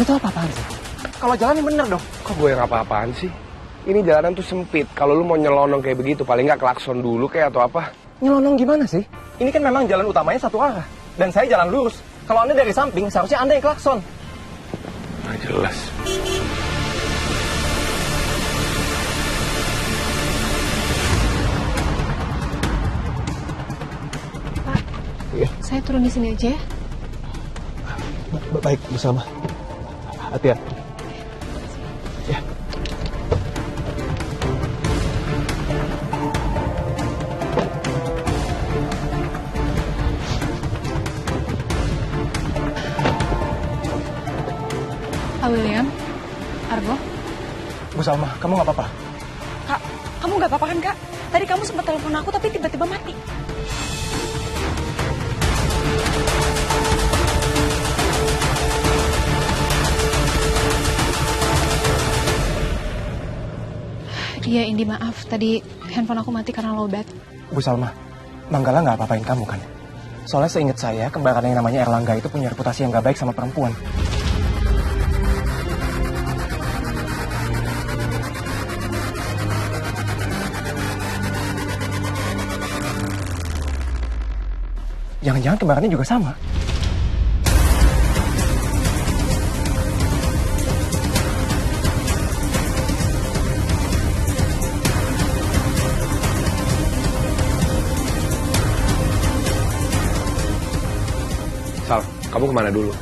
Anda tuh apa-apaan sih? Kalau jalan yang bener dong. Kok gue yang apa-apaan sih? Ini jalanan tuh sempit. Kalau lu mau nyelonong kayak begitu, paling nggak klakson dulu kayak atau apa? Nyelonong gimana sih? Ini kan memang jalan utamanya satu arah. Dan saya jalan lurus. Kalau Anda dari samping, seharusnya Anda yang klakson. Nggak jelas. Pak, saya turun di sini aja ya. Baik, Bu Salma. Hati-hati. Ya. Pak William, Argo. Bu Salma, kamu nggak apa-apa? Kak, kamu nggak apa-apa kan, Kak? Tadi kamu sempat telepon aku tapi tiba-tiba mati. Iya, Indi, maaf. Tadi handphone aku mati karena lowbat. Bu Salma, Manggala nggak apa-apain kamu kan? Soalnya seingat saya, kembaran yang namanya Erlangga itu punya reputasi yang nggak baik sama perempuan. Jangan-jangan kembarannya juga sama. Sal, kamu kemana dulu?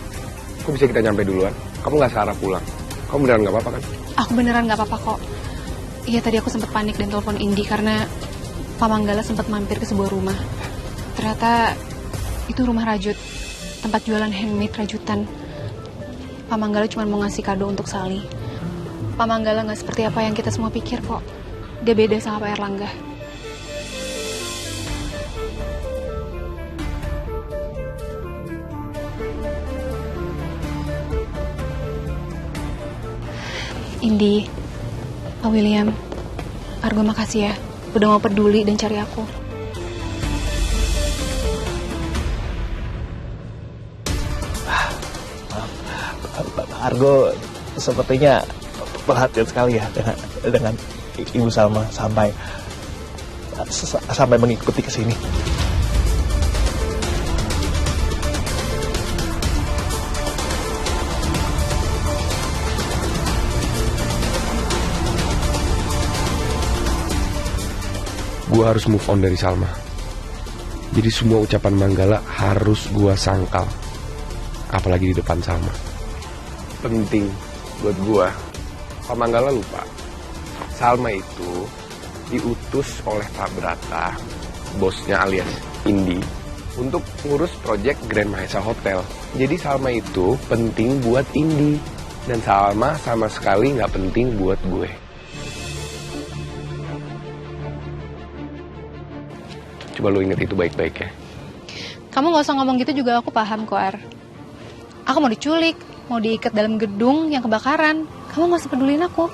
Kok bisa kita nyampe duluan? Kamu nggak searah pulang. Kamu beneran nggak apa-apa kan? Aku beneran nggak apa-apa kok. Iya, tadi aku sempat panik dan telepon Indi karena Pak Manggala sempat mampir ke sebuah rumah. Ternyata itu rumah rajut, tempat jualan handmade rajutan. Pak Manggala cuma mau ngasih kado untuk Sally. Pak Manggala nggak seperti apa yang kita semua pikir kok. Dia beda sama Pak Erlangga. Indi, Pak William, Argo makasih ya udah mau peduli dan cari aku. Argo sepertinya perhatian sekali ya dengan Ibu Salma sampai mengikuti ke sini. Gue harus move on dari Salma. Jadi semua ucapan Manggala harus gue sangkal. Apalagi di depan Salma. Penting buat gue. Pak Manggala lupa. Salma itu diutus oleh Pak Brata, bosnya alias Indi, untuk ngurus proyek Grand Mahesa Hotel. Jadi Salma itu penting buat Indi. Dan Salma sama sekali nggak penting buat gue. Coba lu inget itu baik-baik ya. Kamu gak usah ngomong gitu juga, aku paham kok, Ar. Aku mau diculik, mau diikat dalam gedung yang kebakaran. Kamu gak usah pedulin aku.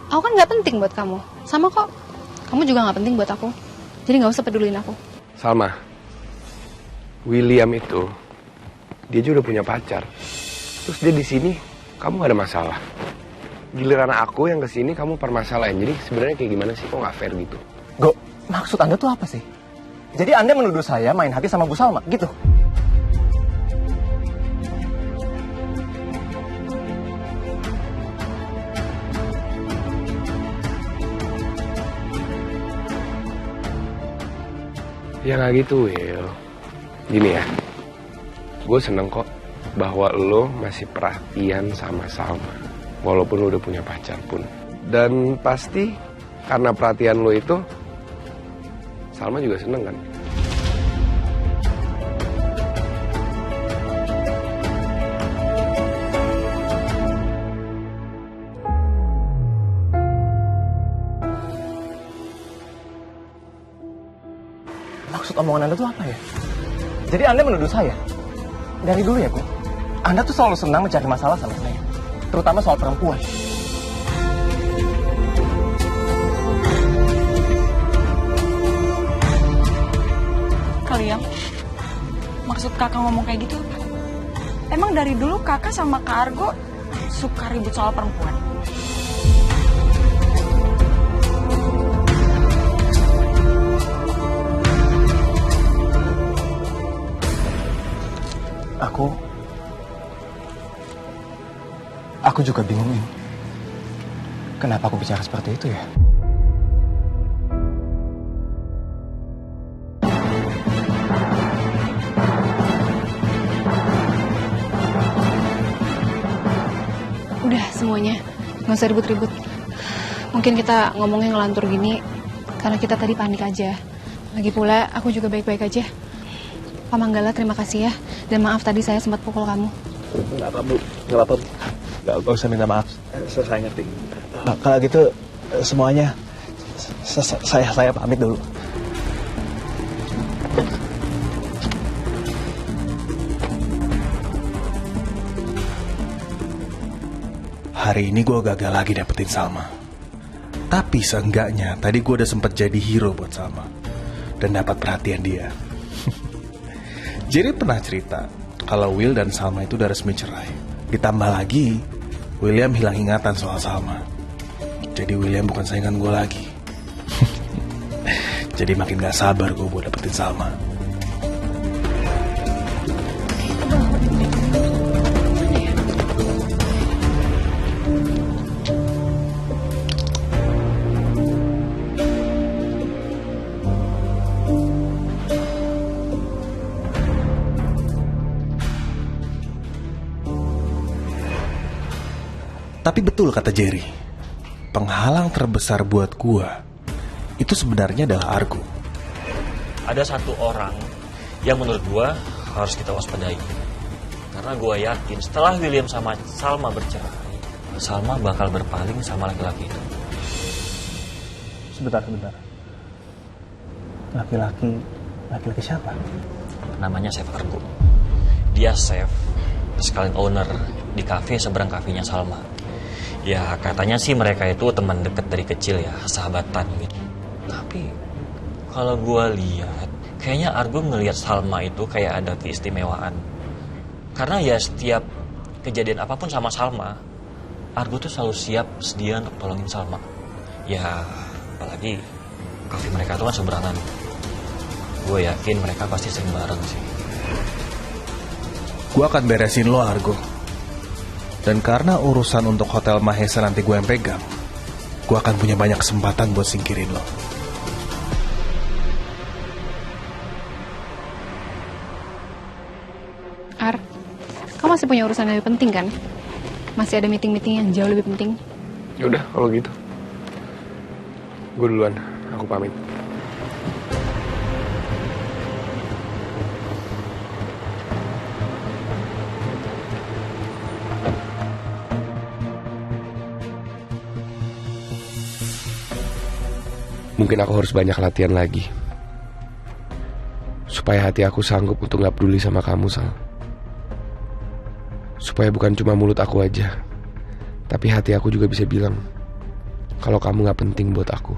Aku kan gak penting buat kamu. Sama kok, kamu juga gak penting buat aku. Jadi gak usah pedulin aku. Salma, William itu, dia juga udah punya pacar. Terus dia di sini, kamu gak ada masalah. Giliran aku yang kesini, kamu permasalahin. Jadi sebenarnya kayak gimana sih? Kok gak fair gitu? Go, maksud Anda tuh apa sih? Jadi Anda menuduh saya main hati sama Bu Salma, gitu? Ya gak gitu, Will. Gini ya, gue seneng kok bahwa lo masih perhatian sama Salma. Walaupun lo udah punya pacar pun. Dan pasti karena perhatian lo itu, Salma juga seneng kan? Maksud omongan Anda tuh apa ya? Jadi Anda menuduh saya? Dari dulu ya, Bu? Anda tuh selalu senang mencari masalah sama saya. Terutama soal perempuan. Kalian, maksud kakak ngomong kayak gitu apa? Emang dari dulu kakak sama Kak Argo suka ribut soal perempuan. Aku juga bingung ini. Kenapa aku bicara seperti itu ya? Udah semuanya, nggak usah ribut-ribut. Mungkin kita ngomongnya ngelantur gini karena kita tadi panik aja. Lagi pula aku juga baik-baik aja. Pak Manggala, terima kasih ya. Dan maaf tadi saya sempat pukul kamu. Nggak apa, Bu. Nggak apa, Bu. Gak usah minta maaf. Saya ngerti. Nah, kalau gitu semuanya saya pamit dulu. Hari ini gue gagal lagi dapetin Salma. Tapi seenggaknya tadi gue udah sempet jadi hero buat Salma dan dapat perhatian dia. Jerry pernah cerita kalau Will dan Salma itu udah resmi cerai. Ditambah lagi William hilang ingatan soal Salma. Jadi William bukan saingan gue lagi. Jadi makin gak sabar gue buat dapetin Salma. Tapi betul kata Jerry, penghalang terbesar buat gua itu sebenarnya adalah Argo. Ada satu orang yang menurut gua harus kita waspadai. Karena gua yakin setelah William sama Salma bercerai, Salma bakal berpaling sama laki-laki itu. Sebentar. Laki-laki siapa? Namanya Chef Argo. Dia chef, sekalian owner di kafe seberang kafenya Salma. Ya katanya sih mereka itu teman dekat dari kecil ya, sahabatan gitu. Tapi kalau gue lihat, kayaknya Argo ngelihat Salma itu kayak ada keistimewaan. Karena ya setiap kejadian apapun sama Salma, Argo tuh selalu siap sedia untuk tolongin Salma. Ya apalagi kafe mereka tuh kan seberangan. Gue yakin mereka pasti sering bareng sih. Gua akan beresin lo, Argo. Dan karena urusan untuk Hotel Mahesa nanti gue yang pegang, gue akan punya banyak kesempatan buat singkirin lo. Ar, kamu masih punya urusan yang lebih penting kan? Masih ada meeting-meeting yang jauh lebih penting. Yaudah kalau gitu, gue duluan, aku pamit. Mungkin aku harus banyak latihan lagi supaya hati aku sanggup untuk gak peduli sama kamu, Sal. Supaya bukan cuma mulut aku aja, tapi hati aku juga bisa bilang kalau kamu gak penting buat aku.